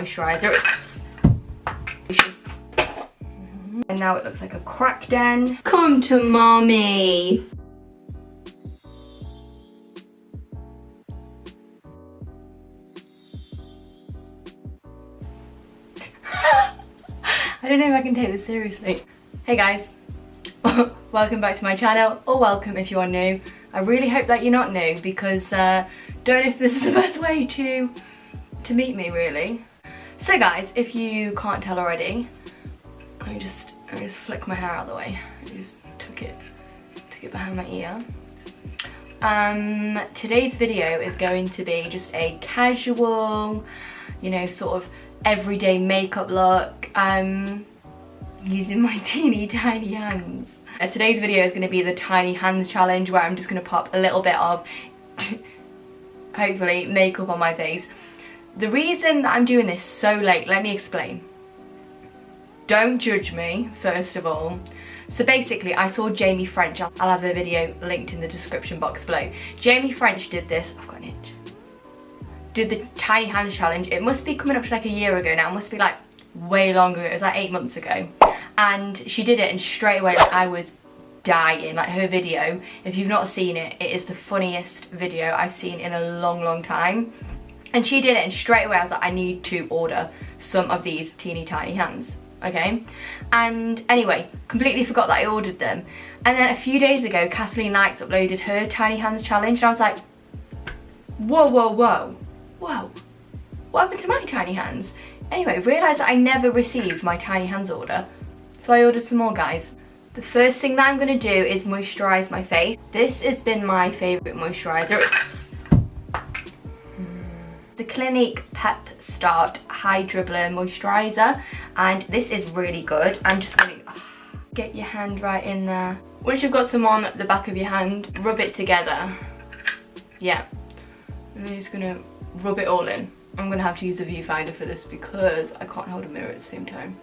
moisturiser. And now it looks like a crack den. Come to mommy. I don't know if I can take this seriously. Hey guys, welcome back to my channel, or welcome if you are new. I really hope that you're not new, because don't know if this is the best way to meet me really. So guys, if you can't tell already, let me just flick my hair out of the way. I just took it behind my ear. Today's video is going to be just a casual, you know, sort of everyday makeup look. Using my teeny tiny hands. Today's video is going to be the tiny hands challenge, where I'm just going to pop a little bit of hopefully makeup on my face. The reason that I'm doing this so late, let me explain. Don't judge me, first of all. So basically, I saw Jamie French. I'll have a video linked in the description box below. Jamie French did this. I've got an inch. Did the tiny hands challenge. It must be coming up to like a year ago now. It must be like way longer. It was like 8 months ago. And she did it, and straight away I was dying. Like, her video, if you've not seen it, it is the funniest video I've seen in a long time. And she did it, and straight away I was like, I need to order some of these teeny tiny hands. Okay, and anyway, completely forgot that I ordered them. And then a few days ago, Kathleen Knights uploaded her tiny hands challenge, and I was like, whoa, what happened to my tiny hands? Anyway, realised that I never received my tiny hands order, so I ordered some more, guys. The first thing that I'm going to do is moisturise my face. This has been my favourite moisturiser. The Clinique Pep Start Hydra Blur Moisturiser, and this is really good. I'm just going to get your hand right in there. Once you've got some on the back of your hand, rub it together. Yeah, and I'm just going to rub it all in. I'm going to have to use a viewfinder for this because I can't hold a mirror at the same time.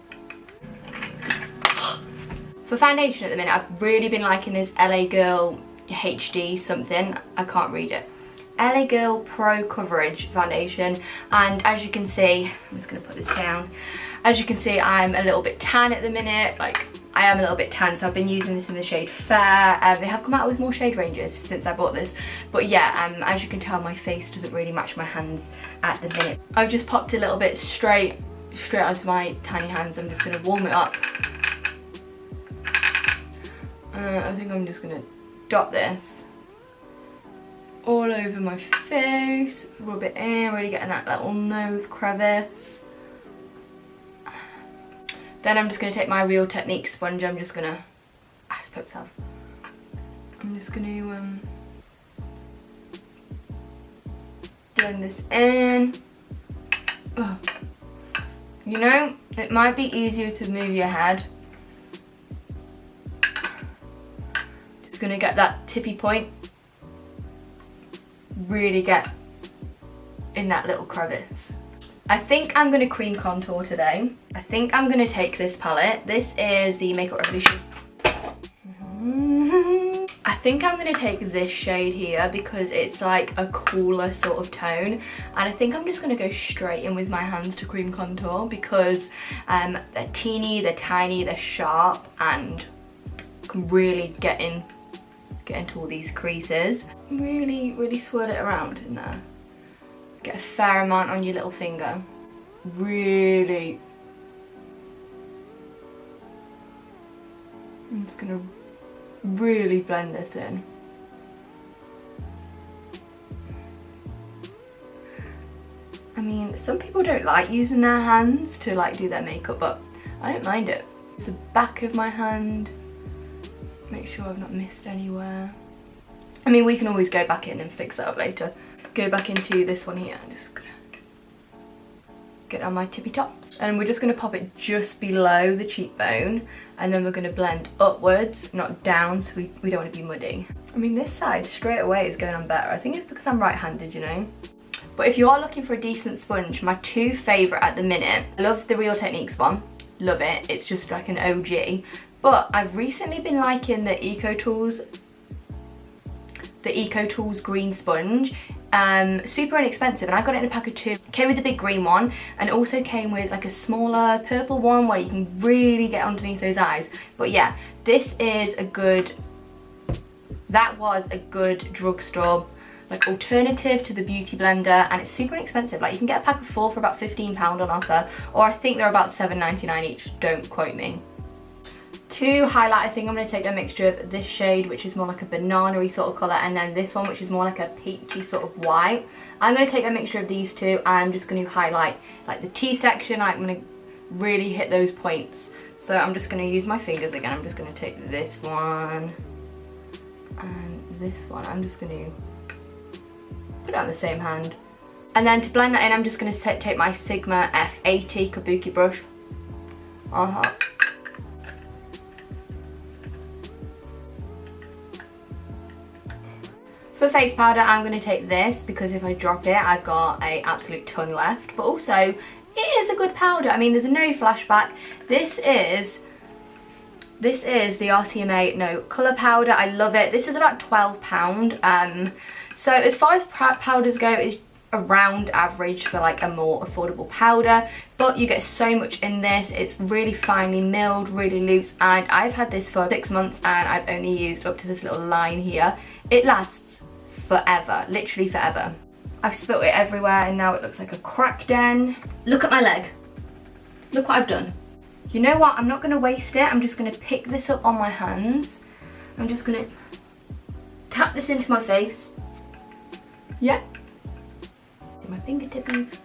For foundation at the minute, I've really been liking this LA Girl HD something. I can't read it. LA Girl Pro Coverage foundation, and as you can see, I'm just going to put this down. As you can see, I'm a little bit tan at the minute. Like, I am a little bit tan, so I've been using this in the shade Fair. They have come out with more shade ranges since I bought this, but yeah, as you can tell, my face doesn't really match my hands at the minute. I've just popped a little bit straight onto my tiny hands. I'm just going to warm it up. I think I'm just going to dot this all over my face, rub it in, really getting that little nose crevice. Then I'm just going to take my Real Technique sponge. I'm just going to, I just poked myself. I'm just going to blend this in. Ugh. You know, it might be easier to move your head. Just going to get that tippy point. Really get in that little crevice. I think I'm going to cream contour today. I think I'm going to take this palette. This is the Makeup Revolution. I think I'm going to take this shade here because it's like a cooler sort of tone. And I think I'm just going to go straight in with my hands to cream contour because they're teeny, they're tiny, they're sharp, and can really get into all these creases. Really swirl it around in there. Get a fair amount on your little finger. Really. I'm just gonna really blend this in. I mean, some people don't like using their hands to like do their makeup, but I don't mind it. It's the back of my hand. Make sure I've not missed anywhere. I mean, we can always go back in and fix that up later. Go back into this one here. I'm just gonna get on my tippy tops. And we're just gonna pop it just below the cheekbone. And then we're gonna blend upwards, not down, so we don't wanna be muddy. I mean, this side straight away is going on better. I think it's because I'm right-handed, you know? But if you are looking for a decent sponge, my two favourite at the minute, I love the Real Techniques one. Love it. It's just like an OG. But I've recently been liking the EcoTools green sponge. super inexpensive, and I got it in a pack of 2. Came with the big green one, and also came with like a smaller purple one where you can really get underneath those eyes. But yeah, this is a good, that was a good drugstore like alternative to the beauty blender, and it's super inexpensive. Like you can get a pack of 4 for about £15 on offer, or I think they're about £7.99 each, don't quote me. To highlight, I think I'm going to take a mixture of this shade, which is more like a banana-y sort of colour, and then this one, which is more like a peachy sort of white. I'm going to take a mixture of these two, and I'm just going to highlight like the T section. I'm going to really hit those points. So I'm just going to use my fingers again. I'm just going to take this one and this one. I'm just going to put it on the same hand. And then to blend that in, I'm just going to take my Sigma F80 kabuki brush. For face powder, I'm going to take this because if I drop it, I've got an absolute ton left. But also, it is a good powder. I mean, there's no flashback. This is the RCMA No Colour Powder. I love it. This is about £12. So as far as powders go, it's around average for like a more affordable powder. But you get so much in this. It's really finely milled, really loose. And I've had this for 6 months and I've only used up to this little line here. It lasts forever, literally forever. I've spilt it everywhere and now it looks like a crack den. Look at my leg. Look what I've done. You know what? I'm not going to waste it. I'm just going to pick this up on my hands. I'm just going to tap this into my face. Yeah. My fingertips.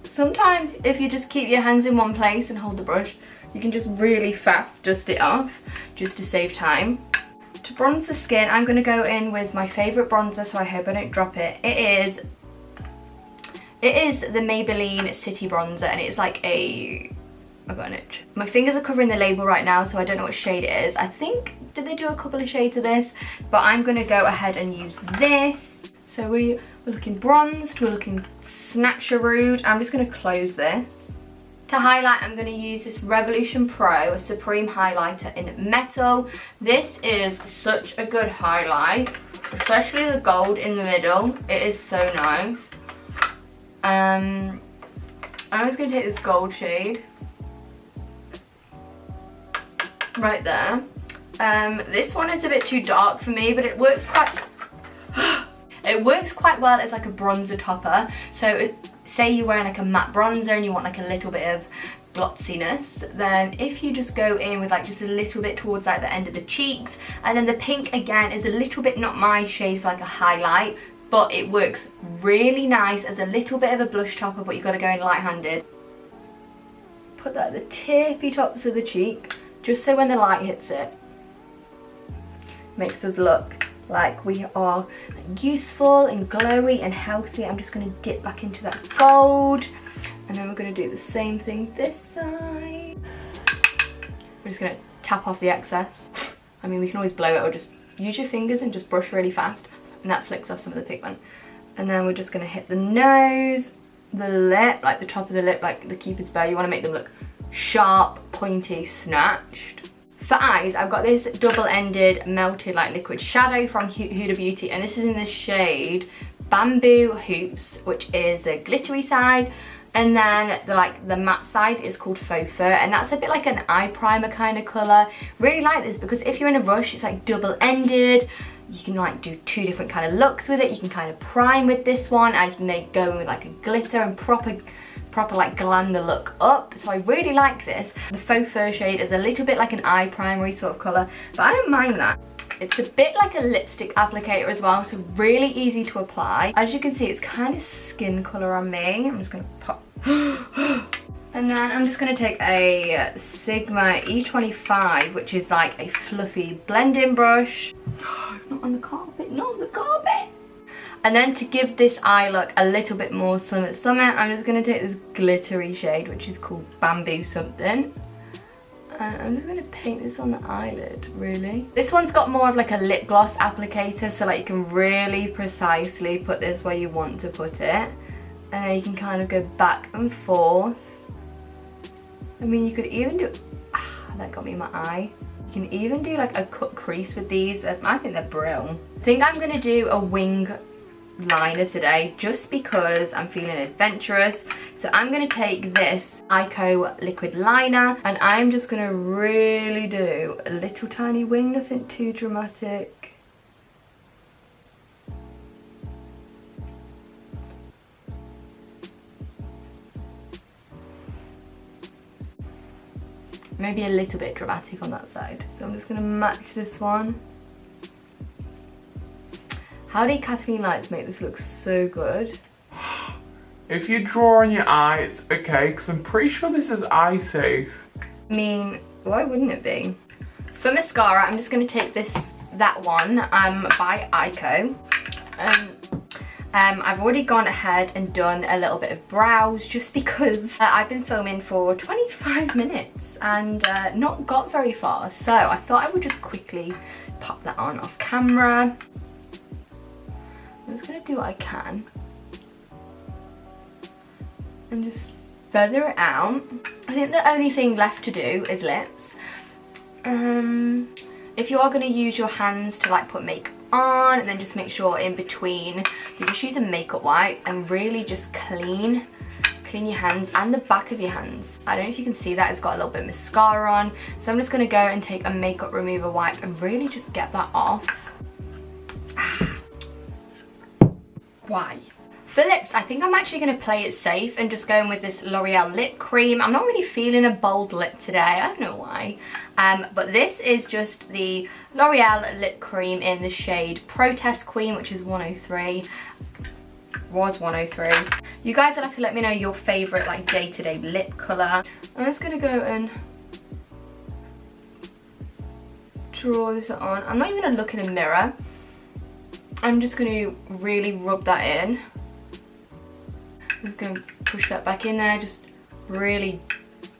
Sometimes if you just keep your hands in one place and hold the brush, you can just really fast dust it off just to save time. To bronze the skin, I'm going to go in with my favourite bronzer, so I hope I don't drop it. It is the Maybelline City Bronzer, and it's like a... I've got an itch. My fingers are covering the label right now, so I don't know what shade it is. I think, did they do a couple of shades of this? But I'm going to go ahead and use this. So we're looking bronzed, we're looking snatcherood. I'm just going to close this. To highlight, I'm going to use this Revolution Pro, a Supreme highlighter in metal. This is such a good highlight, especially the gold in the middle. It is so nice. I'm just going to take this gold shade right there. This one is a bit too dark for me, but it works quite well as like a bronzer topper. So say you're wearing like a matte bronzer and you want like a little bit of glossiness, then if you just go in with like just a little bit towards like the end of the cheeks, and then the pink again is a little bit not my shade for like a highlight, but it works really nice as a little bit of a blush topper, but you've got to go in light-handed. Put that at the tippy tops of the cheek, just so when the light hits it, makes us look like we are youthful and glowy and healthy. I'm just going to dip back into that gold, and then we're going to do the same thing this side. We're just going to tap off the excess. I mean, we can always blow it or just use your fingers and just brush really fast, and that flicks off some of the pigment. And then we're just going to hit the nose, the lip, like the top of the lip, like the Cupid's bow. You want to make them look sharp, pointy, snatched. For eyes, I've got this double-ended melted like liquid shadow from Huda Beauty, and this is in the shade Bamboo Hoops, which is the glittery side, and then the matte side is called Faux Fur, and that's a bit like an eye primer kind of colour. Really like this because if you're in a rush, it's like double-ended. You can like do 2 different kind of looks with it. You can kind of prime with this one, and you can go in with like a glitter and proper like glam the look up. So I really like this. The Faux Fur shade is a little bit like an eye primery sort of colour, but I don't mind that. It's a bit like a lipstick applicator as well, so really easy to apply. As you can see, it's kind of skin colour on me. I'm just going to pop. And then I'm just going to take a Sigma E25, which is like a fluffy blending brush. Not on the carpet, not on the carpet. And then to give this eye look a little bit more Summer, I'm just going to take this glittery shade, which is called Bamboo something. And I'm just going to paint this on the eyelid, really. This one's got more of like a lip gloss applicator, so like you can really precisely put this where you want to put it. And then you can kind of go back and forth. I mean, you could even do... that got me in my eye. You can even do like a cut crease with these. I think they're brilliant. I think I'm going to do a wing liner today just because I'm feeling adventurous. So I'm going to take this Ico liquid liner and I'm just going to really do a little tiny wing, nothing too dramatic. Maybe a little bit dramatic on that side. So I'm just going to match this one. How did Kathleen Lights make this look so good? If you draw on your eye, it's okay, because I'm pretty sure this is eye safe. I mean, why wouldn't it be? For mascara, I'm just going to take that one by Ico. I've already gone ahead and done a little bit of brows just because I've been filming for 25 minutes and not got very far. So I thought I would just quickly pop that on off camera. I'm just going to do what I can and just feather it out. I think the only thing left to do is lips. If you are going to use your hands to like put makeup on, and then just make sure in between you just use a makeup wipe and really just clean your hands and the back of your hands. I don't know if you can see that, it's got a little bit of mascara on, so I'm just going to go and take a makeup remover wipe and really just get that off. Why? For lips, I think I'm actually going to play it safe and just go in with this L'Oreal lip cream. I'm not really feeling a bold lip today, I don't know why. But this is just the L'Oreal lip cream in the shade Protest Queen, which is 103. Was 103. You guys will have to let me know your favourite like day-to-day lip colour. I'm just going to go and draw this on. I'm not even going to look in a mirror. I'm just going to really rub that in. I'm just going to push that back in there, just really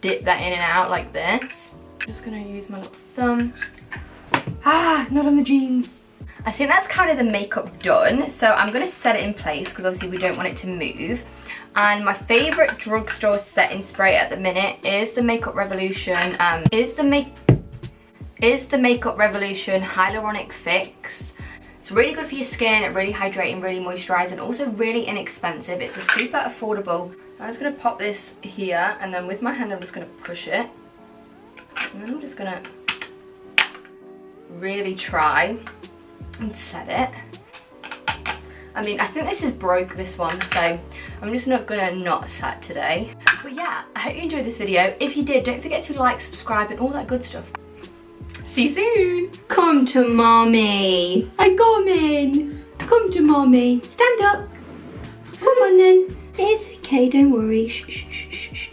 dip that in and out like this. I'm just going to use my little thumb. Not on the jeans. I think that's kind of the makeup done, so I'm going to set it in place because obviously we don't want it to move. And my favourite drugstore setting spray at the minute is the Makeup Revolution. Is the Makeup Revolution Hyaluronic Fix. It's really good for your skin, really hydrating, really moisturising, also really inexpensive. It's a super affordable. I'm just going to pop this here, and then with my hand I'm just going to push it. And then I'm just going to really try and set it. I mean, I think this is broke, this one, so I'm just not going to not set today. But yeah, I hope you enjoyed this video. If you did, don't forget to like, subscribe, and all that good stuff. See you soon. Come to mommy. I come in. Come to mommy. Stand up. Come on then. It's okay, don't worry. Shh, shh, shh, shh.